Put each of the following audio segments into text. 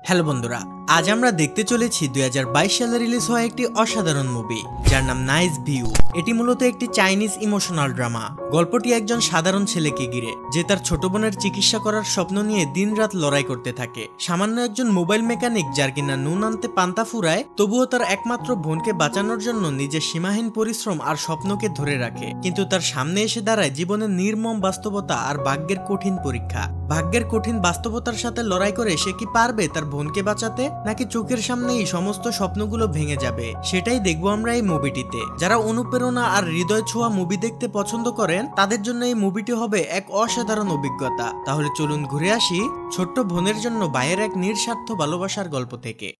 Hello বন্ধুরা, আজ আমরা দেখতে চলেছি 2022 সালে রিলিজ হওয়া একটি অসাধারণ মুভি যার নাম নাইস ভিউ। এটি মূলত একটি চাইনিজ ইমোশনাল ড্রামা। গল্পটি একজন সাধারণ ছেলেকে ঘিরে যে তার ছোট বোনের চিকিৎসা করার স্বপ্ন নিয়ে দিনরাত লড়াই করতে থাকে। সামান্য একজন মোবাইল মেকানিক যার কিনা নুন আনতে পান্তা ফুরায়, তবুও তার একমাত্র বোনকে বাঁচানোর জন্য নিজের সীমাহীন পরিশ্রম আর স্বপ্নকে ধরে রাখে। কিন্তু তার সামনে এসে দাঁড়ায় জীবনের নির্মম বাস্তবতা আর ভাগ্যের কঠিন পরীক্ষা। ভাগ্যের কঠিন বাস্তবতার সাথে লড়াই করে সে কি পারবে তার বোনকে বাঁচাতে, নাকি চোখের সামনেই সমস্ত স্বপ্নগুলো ভেঙে যাবে? সেটাই দেখবো আমরা এই মুভিটিতে। যারা অনুপ্রেরণা আর হৃদয় ছোঁয়া মুভি দেখতে পছন্দ করেন তাদের জন্য এই মুভিটি হবে এক অসাধারণ অভিজ্ঞতা। তাহলে চলুন ঘুরে আসি ছোট্ট বোনের জন্য ভাইয়ের এক নিঃস্বার্থ ভালোবাসার গল্প থেকে।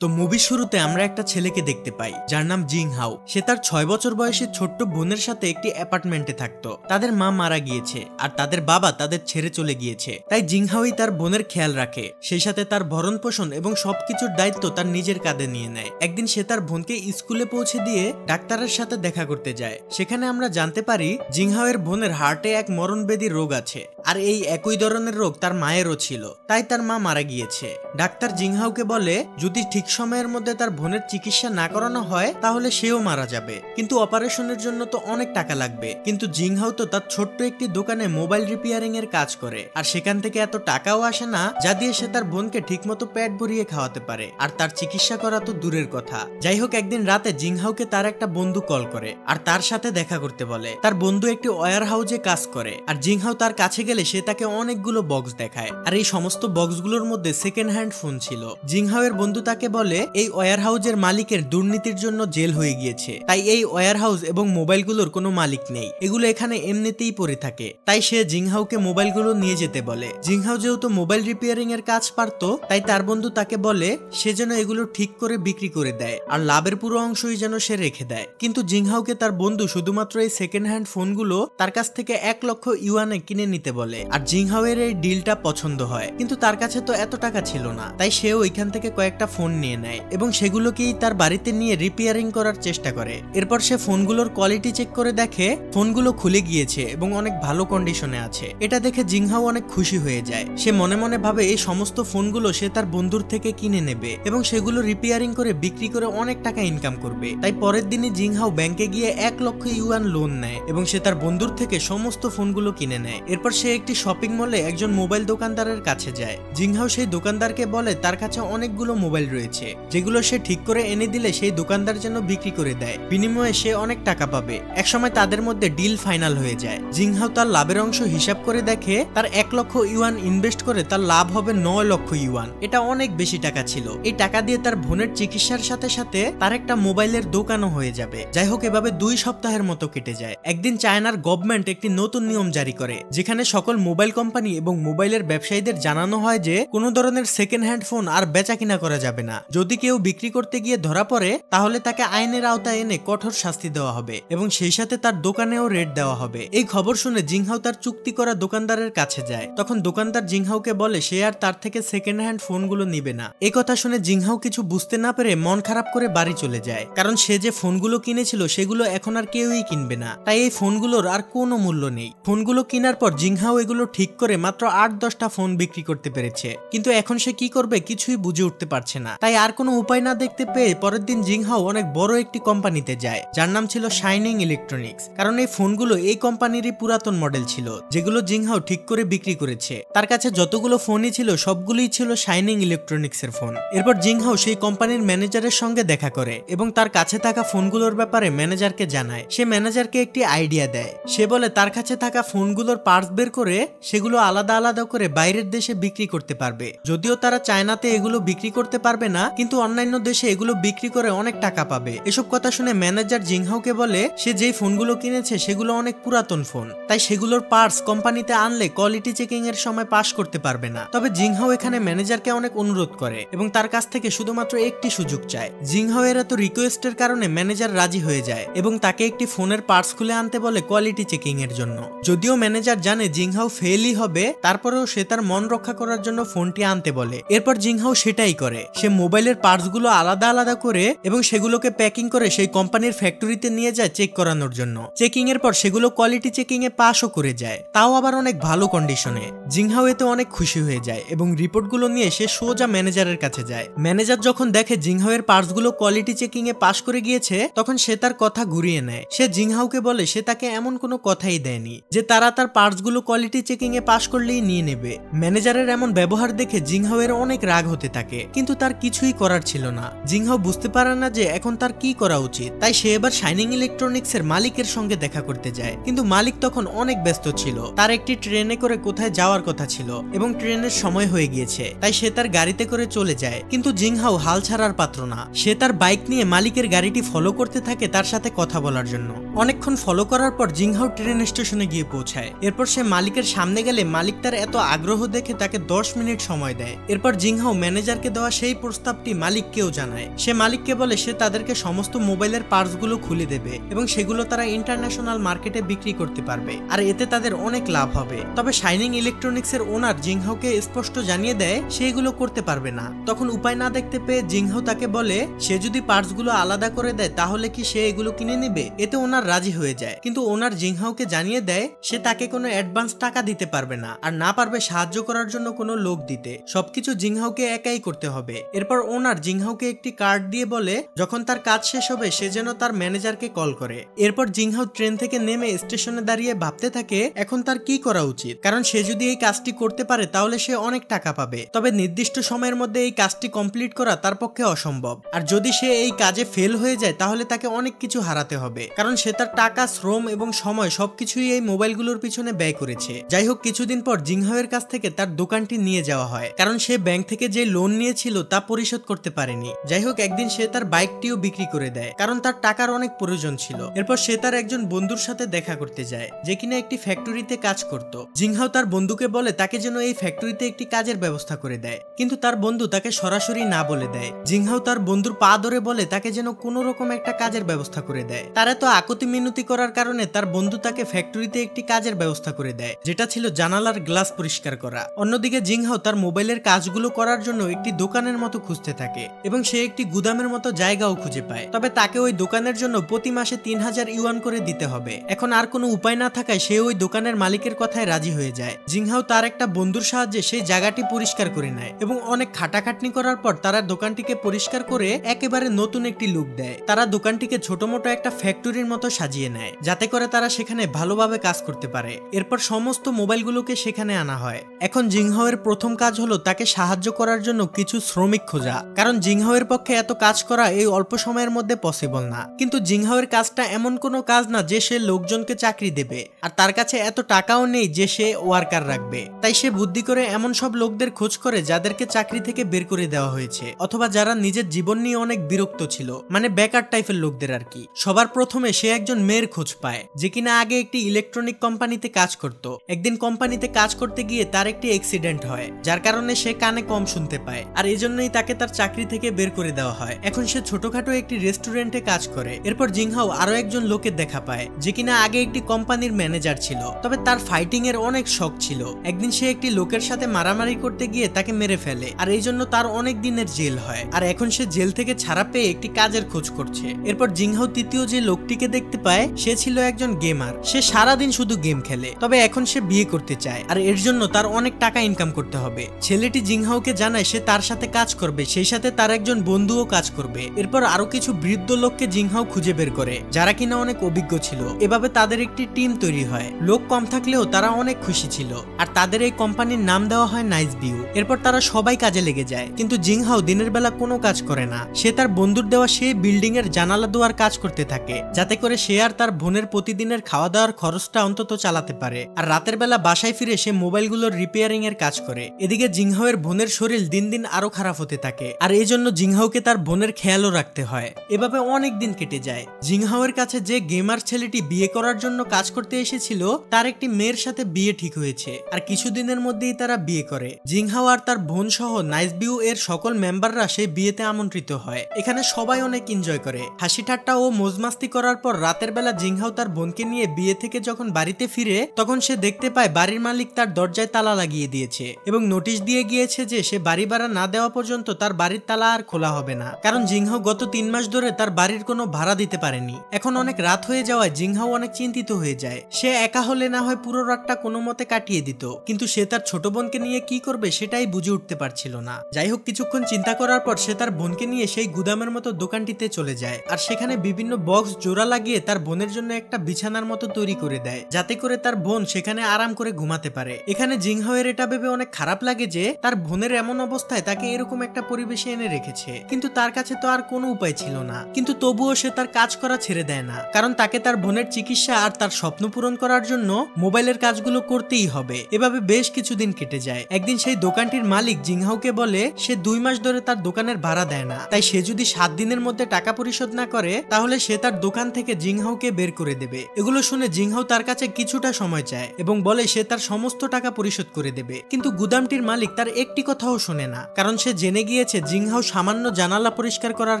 তো মুভির শুরুতে আমরা একটা ছেলেকে দেখতে পাই যার নাম জিং হাও। সে তার 6 বছর বয়সী ছোট্ট বোনের সাথে একটি অ্যাপার্টমেন্টে থাকতো। তাদের মা মারা গিয়েছে আর তাদের বাবা তাদের ছেড়ে চলে গিয়েছে, তাই জিং হাওই তার বোনের খেয়াল রাখে। সেই সাথে তার ভরণ পোষণ এবং সবকিছুর দায়িত্ব তার নিজের কাঁধে নিয়ে নেয়। একদিন সে তার বোনকে স্কুলে পৌঁছে দিয়ে ডাক্তারের সাথে দেখা করতে যায়। সেখানে আমরা জানতে পারি জিং হাওয়ের বোনের হার্টে এক মরণবেদী রোগ আছে, আর এই একই ধরনের রোগ তার মায়েরও ছিল, তাই তার মা মারা গিয়েছে। ডাক্তার জিং হাওকে বলে যদি ঠিক সময়ের মধ্যে তার বোনের চিকিৎসা না করানো হয় তাহলে সেও মারা যাবে, কিন্তু অপারেশনের জন্য তো অনেক টাকা লাগবে। কিন্তু জিং হাও তো তার ছোট্ট একটি দোকানে মোবাইল রিপেয়ারিং এর কাজ করে, আর সেখান থেকে এত টাকাও আসে না যা দিয়ে সে তার বোনকে ঠিকমতো পেট ভরিয়ে খাওয়াতে পারে, আর তার চিকিৎসা করা তো দূরের কথা। যাই হোক, একদিন রাতে জিং হাওকে তার একটা বন্ধু কল করে আর তার সাথে দেখা করতে বলে। তার বন্ধু একটি ওয়্যার হাউজে কাজ করে, আর জিং হাও তার কাছে গেলে সে তাকে অনেকগুলো বক্স দেখায়, আর এই সমস্ত বক্সগুলোর মধ্যে সেকেন্ড হ্যান্ড ফোন ছিল। জিং হাওয়ের বন্ধু তাকে বলে এই ওয়্যার হাউজের মালিকের দুর্নীতির জন্য জেল হয়ে গিয়েছে, তাই এই ওয়্যার হাউস এবং মোবাইলগুলোর কোনো মালিক নেই, এগুলো এখানে এমনিতেই পড়ে থাকে। তাই সে জিং হাওকে মোবাইলগুলো নিয়ে যেতে বলে। জিং হাও যেহেতু মোবাইল রিপেয়ারিং এর কাজ পারতো, তাই তার বন্ধু তাকে বলে সে যেন এগুলো ঠিক করে বিক্রি করে দেয় আর লাভের পুরো অংশই যেন সে রেখে দেয়। কিন্তু জিং হাওকে তার বন্ধু শুধুমাত্র এই সেকেন্ড হ্যান্ড ফোনগুলো তার কাছ থেকে 1 লক্ষ ইউয়ানে কিনে নিতে বলে, আর জিং হাওয়ের এই ডিলটা পছন্দ হয়। কিন্তু তার কাছে তো এত টাকা ছিল না, তাই সেও ওইখান থেকে কয়েকটা ফোন নিয়ে নেয় এবং সেগুলোকেই তার বাড়িতে নিয়ে রিপেয়ারিং করার চেষ্টা করে। এরপর সে ফোনগুলোর কোয়ালিটি চেক করে দেখে ফোনগুলো খুলে গিয়েছে এবং অনেক ভালো কন্ডিশনে আছে। এটা দেখে জিং হাও অনেক খুশি হয়ে যায়। সে মনে মনে ভাবে এই সমস্ত ফোনগুলো সে তার বন্ধুর থেকে কিনে নেবে এবং সেগুলো রিপেয়ারিং করে বিক্রি করে অনেক টাকা ইনকাম করবে। তাই পরের দিনে জিং হাও ব্যাংকে গিয়ে 1 লক্ষ ইউয়ান লোন নেয় এবং সে তার বন্ধুর থেকে সমস্ত ফোনগুলো কিনে নেয়। এরপর সে একটি শপিং মলে একজন মোবাইল দোকানদারের কাছে যায়। জিং হাও সেই দোকানদারকে বলে তার কাছে অনেকগুলো মোবাইল রয়েছে, যেগুলো সে ঠিক করে এনে দিলে সেই দোকানদার যেন বিক্রি করে দেয়, বিনিময়ে সে অনেক টাকা পাবে। একসময় তাদের মধ্যে ডিল ফাইনাল হয়ে যায়। জিং হাও তার লাভের অংশ হিসাব করে দেখে তার 1 লক্ষ ইউয়ান ইনভেস্ট করে তার লাভ হবে 9 লক্ষ ইউয়ান। এটা অনেক বেশি টাকা ছিল। এই টাকা দিয়ে তার বোনের চিকিৎসার সাথে সাথে তার একটা মোবাইলের দোকানও হয়ে যাবে। যাই হোক, এভাবে 2 সপ্তাহের মতো কেটে যায়। একদিন চায়নার গভর্নমেন্ট একটি নতুন নিয়ম জারি করে, যেখানে সকল মোবাইল কোম্পানি এবং মোবাইলের ব্যবসায়ীদের জানানো হয় যে কোনো ধরনের সেকেন্ড হ্যান্ড ফোন আর বেচা কিনা করা যাবে না। যদি কেউ বিক্রি করতে গিয়ে ধরা পড়ে তাহলে তাকে আইনের আওতায় এনে কঠোর শাস্তি দেওয়া হবে এবং সেই সাথে তার দোকানেও রেড দেওয়া হবে। এই খবর শুনে জিং হাও তার চুক্তি করা দোকানদারের কাছে যায়। তখন দোকানদার জিং হাওকে বলে সে আর তার থেকে সেকেন্ড হ্যান্ড ফোনগুলো নিবে না। এই কথা শুনে জিং হাও কিছু বুঝতে না পেরে মন খারাপ করে বাড়ি চলে যায়, কারণ সে যে ফোনগুলো কিনেছিল সেগুলো এখন আর কেউই কিনবে না, তাই এই ফোনগুলোর আর কোনো মূল্য নেই। ফোনগুলো কেনার পর জিং হাও এগুলো ঠিক করে মাত্র 8-10টা ফোন বিক্রি করতে পেরেছে, কিন্তু এখন সে কি করবে কিছুই বুঝে উঠতে পারছে না। তাই আর কোনো উপায় না দেখতে পেয়ে পরের দিন জিং হাও অনেক বড় একটি কোম্পানিতে যায় যার নাম ছিল শাইনিং ইলেকট্রনিক্স, কারণ এই ফোনগুলো এই কোম্পানিরই পুরাতন মডেল ছিল যেগুলো জিং হাও ঠিক করে বিক্রি করেছে। তার কাছে যতগুলো ফোনই ছিল সবগুলোই ছিল শাইনিং ইলেকট্রনিক্স এর ফোন। এরপর জিং হাও সেই কোম্পানির ম্যানেজারের সঙ্গে দেখা করে এবং তার কাছে থাকা ফোনগুলোর ব্যাপারে ম্যানেজারকে জানায়। সে ম্যানেজারকে একটি আইডিয়া দেয়। সে বলে তার কাছে থাকা ফোনগুলোর পার্টস বের করে সেগুলো আলাদা আলাদা করে বাইরের দেশে বিক্রি করতে পারবে। যদিও তারা চায়নাতে এগুলো বিক্রি করতে পারবে না, কিন্তু অন্যান্য দেশে এগুলো বিক্রি করে অনেক টাকা পাবে। এসব কথা শুনে ম্যানেজার জিং হাওকে বলে সে যেই ফোনগুলো কিনেছে সেগুলো অনেক পুরাতন ফোন, তাই সেগুলোর পার্টস কোম্পানিতে আনলে কোয়ালিটি চেকিং এর সময় পাস করতে পারবে না। তবে জিং হাও এখানে ম্যানেজারকে অনেক অনুরোধ করে এবং তার কাছ থেকে শুধুমাত্র একটি সুযোগ চায়। জিং হাও এর এত রিকোয়েস্টের কারণে ম্যানেজার রাজি হয়ে যায় এবং তাকে একটি ফোনের পার্টস খুলে আনতে বলে কোয়ালিটি চেকিং এর জন্য। যদিও ম্যানেজার জানে জিং জিংহাও ফেলই হবে, তারপরেও সে তার মন রক্ষা করার জন্য ফোনটি আনতে বলে। এরপর জিংহাও সেটাই করে। সে মোবাইলের পার্টসগুলো আলাদা আলাদা করে এবং সেগুলোকে প্যাকিং করে সেই কোম্পানির ফ্যাক্টরিতে নিয়ে যায় চেক করানোর জন্য। চেকিং এর পর সেগুলো কোয়ালিটি চেকিং এ পাসও করে যায়, তাও আবার অনেক ভালো কন্ডিশনে। জিংহাও এতে অনেক খুশি হয়ে যায় এবং রিপোর্টগুলো নিয়ে সে সোজা ম্যানেজারের কাছে যায়। ম্যানেজার যখন দেখে জিংহাওয়ের পার্টসগুলো কোয়ালিটি চেকিং এ পাস করে গিয়েছে, তখন সে তার কথা ঘুরিয়ে নেয়। সে জিংহাওকে বলে সে তাকে এমন কোনো কথাই দেয়নি যে তারা তার পার্টসগুলো কোয়ালিটি চেকিং এ পাস করলেই নিয়ে নেবে। ম্যানেজারের এমন ব্যবহার দেখে জিংহাওয়ের অনেক রাগ হতে থাকে, কিন্তু তার কিছুই করার ছিল না। জিংহাও বুঝতে পারে না যে এখন তার কি করা উচিত, তাই সে এবার শাইনিং ইলেকট্রনিক্স এর মালিকের সঙ্গে দেখা করতে যায়। কিন্তু মালিক তখন অনেক ব্যস্ত ছিল, তার একটি ট্রেনে করে কোথায় যাওয়ার কথা ছিল এবং ট্রেনের সময় হয়ে গিয়েছে, তাই সে তার গাড়িতে করে চলে যায়। কিন্তু জিংহাও হাল ছাড়ার পাত্র না। সে তার বাইক নিয়ে মালিকের গাড়িটি ফলো করতে থাকে তার সাথে কথা বলার জন্য। অনেকক্ষণ ফলো করার পর জিংহাও ট্রেন স্টেশনে গিয়ে পৌঁছায়। এরপর সে মালিকের সামনে গেলে মালিক তার এত আগ্রহ দেখে তাকে 10 মিনিট সময় দেয়। এরপর জিংহাও ম্যানেজারকে দেওয়া সেই প্রস্তাবটি মালিককেও জানায়। সে মালিককে বলে সে তাদেরকে সমস্ত মোবাইলের পার্টসগুলো খুলে দেবে এবং সেগুলো তারা ইন্টারন্যাশনাল মার্কেটে বিক্রি করতে পারবে, আর এতে তাদের অনেক লাভ হবে। তবে শাইনিং ইলেকট্রনিক্স এর ওনার জিংহাওকে স্পষ্ট জানিয়ে দেয় সে এগুলো করতে পারবে না। তখন উপায় না দেখতে পেয়ে জিংহাও তাকে বলে সে যদি পার্টসগুলো আলাদা করে দেয় তাহলে কি সে এগুলো কিনে নেবে। এতে ওনার রাজি হয়ে যায়, কিন্তু ওনার জিংহাওকে জানিয়ে দেয় সে তাকে কোনো অ্যাডভান্স টাকা দিতে পারবে না, আর না পারবে সাহায্য করার জন্য কোনো লোক দিতে। সবকিছু জিংহাওকে একাই করতে হবে। এরপর ওনার জিংহাওকে একটি কার্ড দিয়ে বলে যখন তার কাজ শেষ হবে সে যেন তার ম্যানেজারকে কল করে। এরপর জিংহাও ট্রেন থেকে নেমে স্টেশনে দাঁড়িয়ে ভাবতে থাকে এখন তার কি করা উচিত, কারণ সে যদি এই কাজটি করতে পারে তাহলে সে অনেক টাকা পাবে। তবে নির্দিষ্ট সময়ের মধ্যে এই কাজটি কমপ্লিট করা তার পক্ষে অসম্ভব, আর যদি সে এই কাজে ফেল হয়ে যায় তাহলে তাকে অনেক কিছু হারাতে হবে, কারণ সে তার টাকা, শ্রম এবং সময় সবকিছুই এই মোবাইলগুলোর পিছনে ব্যয় করেছে। যাই হোক, কিছুদিন পর জিংহাওয়ের কাছ থেকে তার দোকানটি নিয়ে যাওয়া হয়, কারণ সে ব্যাংক থেকে যে লোন নিয়েছিল তা পরিশোধ করতে পারেনি। যাই হোক, একদিন সে তার বাইকটিও বিক্রি করে দেয়, কারণ তার টাকার অনেক প্রয়োজন ছিল। এরপর সে তার একজন বন্ধুর সাথে দেখা করতে যায় যে কিনা একটি ফ্যাক্টরিতে কাজ করত। জিংহাও তার বন্ধুকে বলে তাকে যেন এই ফ্যাক্টরিতে একটি কাজের ব্যবস্থা করে দেয়, কিন্তু তার বন্ধু তাকে সরাসরি না বলে দেয়। জিংহাও তার বন্ধুর পা ধরে বলে তাকে যেন কোনো রকম একটা কাজের ব্যবস্থা করে দেয়। তার এত আকুতি মিনতি করার কারণে তার বন্ধু তাকে ফ্যাক্টরিতে একটি কাজের ব্যবস্থা করে দেয়, যেটা ছিল জানালার গ্লাস পরিষ্কার করা। অন্যদিকে জিংহাও তার মোবাইলের কাজগুলো করার জন্য একটি দোকানের মতো খুঁজতে থাকে এবং সে একটি গুদামের মতো জায়গাও খুঁজে পায়। তবে তাকে ওই দোকানের জন্য প্রতি মাসে 3000 ইউয়ান করে দিতে হবে। এখন আর কোনো উপায় না থাকায় সে ওই দোকানের মালিকের কথায় রাজি হয়ে যায়। জিংহাও তার একটা বন্ধুর সাহায্যে সেই জায়গাটি পরিষ্কার করে নেয় এবং অনেক খাটাখাটনি করার পর তারা দোকানটিকে পরিষ্কার করে একেবারে নতুন একটি লুক দেয়। তারা দোকানটিকে ছোটমোটো একটা ফ্যাক্টরির মতো সাজিয়ে নেয়, যাতে করে তারা সেখানে ভালোভাবে কাজ করতে পারে। এরপর সমস্ত মোবাইলগুলোকে সেখানে আনা হয়। এখন জিংহাওয়ের প্রথম কাজ হলো তাকে সাহায্য করার জন্য কিছু শ্রমিক খোঁজা, কারণ জিংহাওয়ের পক্ষে এত কাজ করা এই অল্প সময়ের মধ্যে পসিবল না। কিন্তু জিংহাওয়ের কাজটা এমন কোনো কাজ না যে সে লোকজনকে চাকরি দেবে, আর তার কাছে এত টাকাও নেই যে সে ওয়ার্কার রাখবে। তাই সে বুদ্ধি করে এমন সব লোকদের খোঁজ করে যাদেরকে চাকরি থেকে বের করে দেওয়া হয়েছে, অথবা যারা নিজের জীবন নিয়ে অনেক বিরক্ত ছিল, মানে বেকার টাইপের লোকদের আর কি। সবার প্রথমে সে একজন মেয়ের খোঁজ পায় যে কিনা আগে একটি ইলেকট্রনিক কোম্পানিতে কাজ করত। একদিন কোম্পানিতে কাজ করতে গিয়ে তার একটি অ্যাক্সিডেন্ট হয়, যার কারণে সে কানে কম শুনতে পায়, আর এজন্যই তাকে তার চাকরি থেকে বের করে দেওয়া হয়। এখন সে ছোটখাটো একটি রেস্টুরেন্টে কাজ করে। এরপর জিংহাও আরো একজন লোকের দেখা পায় যে কিনা আগে একটি কোম্পানির ম্যানেজার ছিল, তবে তার ফাইটিং এর অনেক শখ ছিল। একদিন সে একটি লোকের সাথে মারামারি করতে গিয়ে তাকে মেরে ফেলে, আর এই জন্য তার অনেক দিনের জেল হয়, আর এখন সে জেল থেকে ছাড়া পেয়ে একটি কাজের খোঁজ করছে। এরপর জিংহাও তৃতীয় যে লোকটিকে দেখতে পায় সে ছিল একজন গেমার। সে সারাদিন শুধু গেম খেলে, তবে এখন সে বিয়ে করতে চায়, আর এর জন্য তার অনেক টাকা ইনকাম করতে হবে। ছেলেটি জিংহাওকে জানায় সে তার সাথে কাজ করবে, সেই সাথে তার একজন বন্ধুও কাজ করবে। এরপর আরো কিছু বৃদ্ধ লোককে জিংহাও খুঁজে বের করে যারা কিনা অনেক অভিজ্ঞ ছিল। এভাবে তাদের একটি টিম তৈরি হয়। লোক কম থাকলেও তারা অনেক খুশি ছিল, আর তাদের এই কোম্পানির নাম দেওয়া হয় নাইস ভিউ। এরপর তারা সবাই কাজে লেগে যায়, কিন্তু জিংহাও দিনের বেলা কোনো কাজ করে না। সে তার বন্ধুর দেওয়া সেই বিল্ডিং এর জানালা দুয়ার কাজ করতে থাকে, যাতে করে সে আর তার বোনের প্রতিদিনের খাওয়া দাওয়ার খরচটা অন্তত চালাতে পারে। আর রাতের বেলা বাসায় ফিরে সে মোবাইলগুলোর রিপেয়ারিং এর কাজ করে। এদিকে জিংহাওয়ের বোনের শরীর দিন দিন আরো খারাপ হতে থাকে, আর এই জন্য জিংহাওকে তার বোনের খেয়ালও রাখতে হয়। এভাবে অনেক দিন কেটে যায়। জিংহাওয়ের কাছে যে গেমার ছেলেটি বিয়ে করার জন্য কাজ করতে এসেছিল তার একটি মেয়ের সাথে বিয়ে ঠিক হয়েছে, আর কিছুদিনের মধ্যেই তারা বিয়ে করে। জিংহাও আর তার বোন সহ নাইস ভিউ এর সকল মেম্বাররা সেই বিয়েতে আমন্ত্রিত হয়। এখানে সবাই অনেক এনজয় করে, হাসি ঠাট্টা ও মজমাস্তি করার পর রাতের বেলা জিংহাও তার বোনকে নিয়ে বিয়ে থেকে যখন বাড়িতে ফিরে তখন সে দেখতে পায় বাড়ির মালিক তার দরজায় তালা লাগিয়ে দিয়েছে এবং নোটিশ দিয়ে গিয়েছে যে সে বাড়ি ভাড়া না দেওয়া পর্যন্ত তার বাড়ির তালা আর খোলা হবে না, কারণ জিংহাও গত 3 মাস ধরে তার বাড়ির কোনো ভাড়া দিতে পারেনি। এখন অনেক রাত হয়ে যাওয়ায় জিংহাও অনেক চিন্তিত হয়ে যায়। সে একা হলে না হয় পুরো রাতটা কোনো মতে কাটিয়ে দিত, কিন্তু সে তার ছোট বোনকে নিয়ে কি করবে সেটাই বুঝে উঠতে পারছিল না। যাই হোক, কিছুক্ষণ চিন্তা করার পর সে তার বোনকে নিয়ে সেই গুদামের মতো দোকানটিতে চলে যায় আর সেখানে বিভিন্ন বক্স জোড়া লাগিয়ে তার বোনের জন্য একটা বিছানার মতো তৈরি করে দেয়, যাতে করে তার বোন সেখানে আরাম করে ঘুমাতে পারে। এখানে জিংহাওয়ের এটা ভেবে অনেক খারাপ লাগে যে তার বোনের এমন অবস্থায় তাকে এরকম একটা পরিবেশে এনে রেখেছে, কিন্তু তার কাছে তো আর কোনো উপায় ছিল না। কিন্তু তবুও সে তার কাজ করা ছেড়ে দেয় না, কারণ তাকে তার বোনের চিকিৎসা আর তার স্বপ্ন পূরণ করার জন্য মোবাইলের কাজগুলো করতেই হবে। এভাবে বেশ কিছুদিন কেটে যায়। একদিন সেই দোকানটির মালিক জিংহাওকে বলে সে 2 মাস ধরে তার দোকানের ভাড়া দেয় না, তাই সে যদি 7 দিনের মধ্যে টাকা পরিশোধ না করে তাহলে সে তার দোকান থেকে জিংহাওকে বের করে দেবে। এগুলো শুনে জিংহাও তার কাছে কিছুটা সময় চায় এবং বলে সে তার সমস্ত টাকা পরিশোধ করে দেবে। কিন্তু গুদামটির মালিক তার একটি কথাও শোনে না, কারণ সে জেনে গিয়েছে জিংহাও সামান্য জানালা পরিষ্কার করার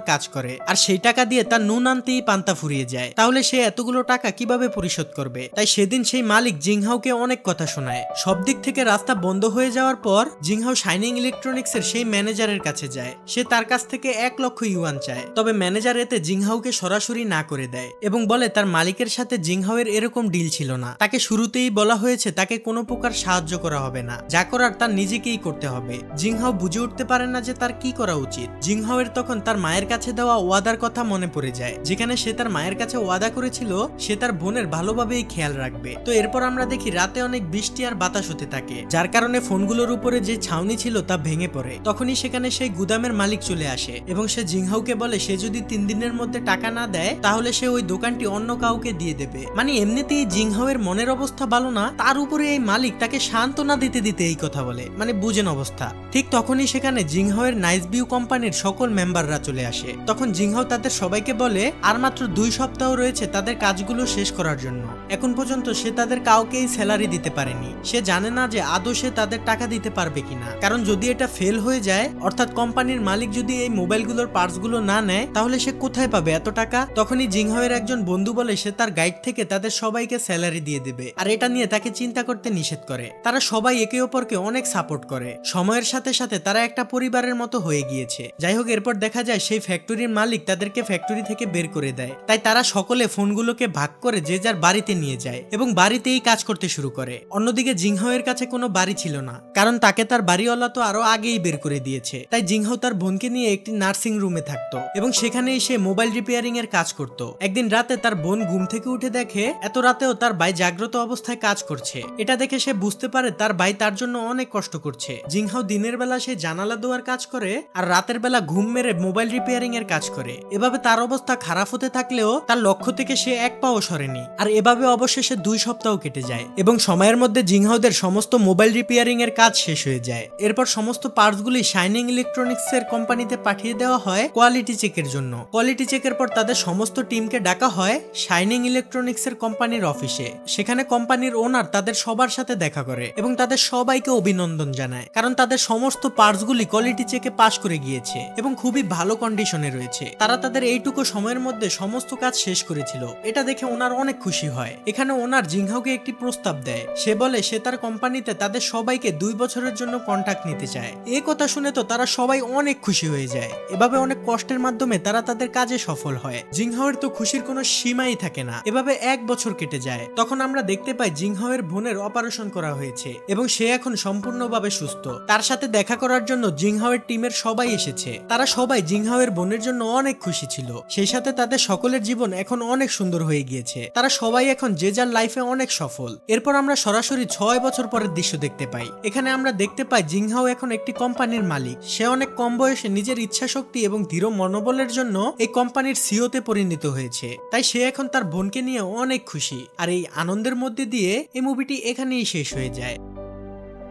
কাজ করে আর সেই টাকা দিয়ে তার নুন আনতেই পান্তা ফুরিয়ে যায়। তাহলে সে এতগুলো টাকা কিভাবে পরিশোধ করবে? তাই সেদিন সেই মালিক জিংহাওকে অনেক কথা শোনায়। সব দিক থেকে রাস্তা বন্ধ হয়ে যাওয়ার পর জিংহাও শাইনিং ইলেকট্রনিক্স এর সেই ম্যানেজারের কাছে যায়। সে তার কাছ থেকে 1 লক্ষ ইউয়ান চায়, তবে ম্যানেজার এতে জিংহাওকে সরাসরি না করে দেয় এবং বলে তার মালিকের সাথে জিংহাওয়ের এরকম ডিল ছিল না। তাকে শুরুতেই বলা হয়েছে তাকে কোনো প্রকার সাহায্য করা হবে না, যা করার তার নিজেকেই করতে হবে। জিংহাও বুঝে উঠতে পারে না যে তার কি করা উচিত। জিংহাওয়ের তখন তার মায়ের কাছে দেওয়া ওয়াদার কথা মনে পড়ে যায়, যেখানে সে তার মায়ের কাছে ওয়াদা করেছিল সে তার বোনের ভালোভাবেই খেয়াল রাখবে। তো এরপর আমরা দেখি রাতে অনেক বৃষ্টি আর বাতাস হতে থাকে, যার কারণে ফোনগুলোর উপরে যে ছাউনি ছিল তা ভেঙে পড়ে। তখনই সেখানে সেই গুদামের মালিক চলে আসে এবং সে জিংহাওকে বলে সে যদি 3 দিনের মধ্যে টাকা না দেয় তাহলে সে ওই দোকানটি অন্য কাউকে দিয়ে দেবে। মানে এমনিতেই জিংহাওয়ের মনের অবস্থা ভালো না, তার উপরে এই মালিক তাকে সান্ত্বনা দিতে দিতে এই কথা বলে, মানে বুঝেন অবস্থা। ঠিক তখনই সেখানে জিংহাওয়ের নাইস ভিউ কোম্পানির সকল মেম্বাররা চলে আসে। তখন জিংহাও তাদের সবাইকে বলে আর মাত্র 2 সপ্তাহ রয়েছে তাদের কাজগুলো শেষ করার জন্য। এখন পর্যন্ত সে তাদের কাউকেই স্যালারি দিতে পারেনি। সে জানে না যে আদৌ সে তাদের টাকা দিতে পারবে কিনা, কারণ যদি এটা ফেল হয়ে যায়, অর্থাৎ কোম্পানির মালিক যদি এই মোবাইলগুলোর পার্টসগুলো না নেয় তাহলে সে কোথায় পাবে এত টাকা? তখনই জিংহাওয়ের একজন বন্ধু বলে সে তার গাইড থেকে তাদের সবাইকে স্যালারি দিয়ে দেবে আর এটা নিয়ে তাকে চিন্তা করতে নিষেধ করে। তারা সবাই একে অপরকে অনেক সাপোর্ট করে। সময়ের সাথে সাথে তারা একটা পরিবারের মতো হয়ে গিয়েছে। যাই হোক, এরপর দেখা যায় সেই ফ্যাক্টরির মালিক তাদেরকে ফ্যাক্টরি থেকে বের করে দেয়। তাই তারা সকলে ফোনগুলোকে ভাগ করে যে যার বাড়িতে নিয়ে যায় এবং বাড়িতেই কাজ করতে শুরু করে। অন্যদিকে জিংহাওয়ের কাছে কোনো বাড়ি ছিল না, কারণ তাকে তার বাড়িওয়ালা তো আরো আগেই বের করে দিয়েছে। তাই জিংহাও তার বোনকে নিয়ে একটি নার্সিং রুমে থাকতো এবং সেখানেই সে মোবাইল রিপেয়ারিং এর কাজ করত। একদিন রাতে তার বোন ঘুম থেকে উঠে দেখে এত রাতেও তার ভাই জাগ্রত অবস্থায় কাজ করছে। এটা দেখে সে বুঝতে পারে তার ভাই তার জন্য অনেক কষ্ট করছে। জিংহাও দিনের বেলা সে জানালা দেওয়ার কাজ করে আর রাতের বেলা ঘুম মেরে মোবাইল রিপেয়ারিং এর কাজ করে। এভাবে তার অবস্থা খারাপ হতে থাকলেও তার লক্ষ্য থেকে সে এক পাও সরেনি। আর এভাবে অবশেষে 2 সপ্তাহ কেটে যায় এবং সময়ের মধ্যে জিংহাওদের সমস্ত মোবাইল রিপেয়ারিং এর কাজ শেষ হয়ে যায়। এরপর সমস্ত পার্টসগুলি শাইনিং ইলেকট্রনিক্স এর কোম্পানিতে পাঠিয়ে দেওয়া হয় কোয়ালিটি চেকের জন্য। কোয়ালিটি চেকের পর তাদের সমস্ত টিমকে ডাকা হয় শাইনিং ইলেকট্রনিক্স এর কোম্পানির অফিসে। সেখানে কোম্পানির ওনার তাদের সবার সাথে দেখা করে এবং তাদের সবাইকে অভিনন্দন জানায়, কারণ তাদের সমস্ত পার্টসগুলি কোয়ালিটি চেকে পাস করে গিয়েছে এবং খুবই ভালো কন্ডিশনে রয়েছে। তারা তাদের এইটুকু সময়ের মধ্যে সমস্ত কাজ শেষ করেছিল। এটা দেখে ওনার অনেক খুশি হয়। এখানে ওনার জিংহাওকে একটি প্রস্তাব দেয়। সে বলে সে তার কোম্পানিতে তাদের সবাইকে 2 বছরের জন্য কন্ট্রাক্ট নিতে চায়। এই কথা শুনে তো তারা সবাই অনেক খুশি হয়ে যায়। এভাবে অনেক কষ্টের মাধ্যমে তারা তাদের কাজে সফল হয়। জিংহাওয়ের তো খুশির কোনো সীমাই থাকে না। এভাবে 1 বছর কেটে যায়। তখন আমরা দেখতে পাই জিংহাওয়ের বোনের অপারেশন করা হয়েছে এবং সে এখন সম্পূর্ণভাবে সুস্থ। তার সাথে দেখা করার জন্য জিংহাওয়ের টিমের সবাই এসেছে। তারা সবাই জিংহাওয়ের বোনের জন্য অনেক খুশি ছিল। সেই সাথে তাদের সকলের জীবন এখন অনেক সুন্দর হয়ে গিয়েছে। তারা সবাই এখন যে যার লাইফে অনেক সফল। এরপর আমরা সরাসরি 6 বছর পরের দৃশ্য দেখতে পাই। এখানে আমরা দেখতে পাই জিংহাও এখন একটি কোম্পানির মালিক। সে অনেক কম বয়সে নিজের ইচ্ছা শক্তি এবং দৃঢ় মনোবলের জন্য এই কোম্পানির সিওতে পরিণত হয়েছে। তাই সে এখন তার বোনকে নিয়ে অনেক খুশি। আর এই আনন্দের মধ্যে দিয়ে এই মুভিটি এখানেই শেষ হয়ে যায়।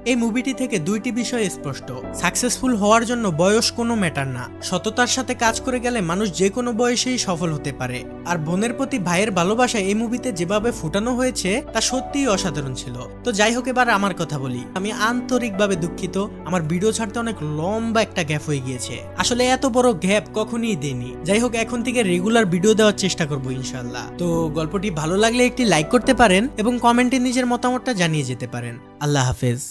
এই মুভিটি থেকে দুইটি বিষয় স্পষ্ট। সাকসেসফুল হওয়ার জন্য বয়স কোনো ম্যাটার না, সততার সাথে কাজ করে গেলে মানুষ যে কোনো বয়সেই সফল হতে পারে। আর বোনের প্রতি ভাইয়ের ভালোবাসা এই মুভিতে যেভাবে ফুটানো হয়েছে তা সত্যিই অসাধারণ ছিল। তো যাই হোক, এবার আমার কথা বলি। আমি আন্তরিকভাবে দুঃখিত, আমার ভিডিও ছাড়তে অনেক লম্বা একটা গ্যাপ হয়ে গিয়েছে। আসলে এত বড় গ্যাপ কখনই দেইনি। যাই হোক, এখন থেকে রেগুলার ভিডিও দেওয়ার চেষ্টা করবো ইনশাল্লাহ। তো গল্পটি ভালো লাগলে একটি লাইক করতে পারেন এবং কমেন্টে নিজের মতামতটা জানিয়ে যেতে পারেন। আল্লাহ হাফেজ।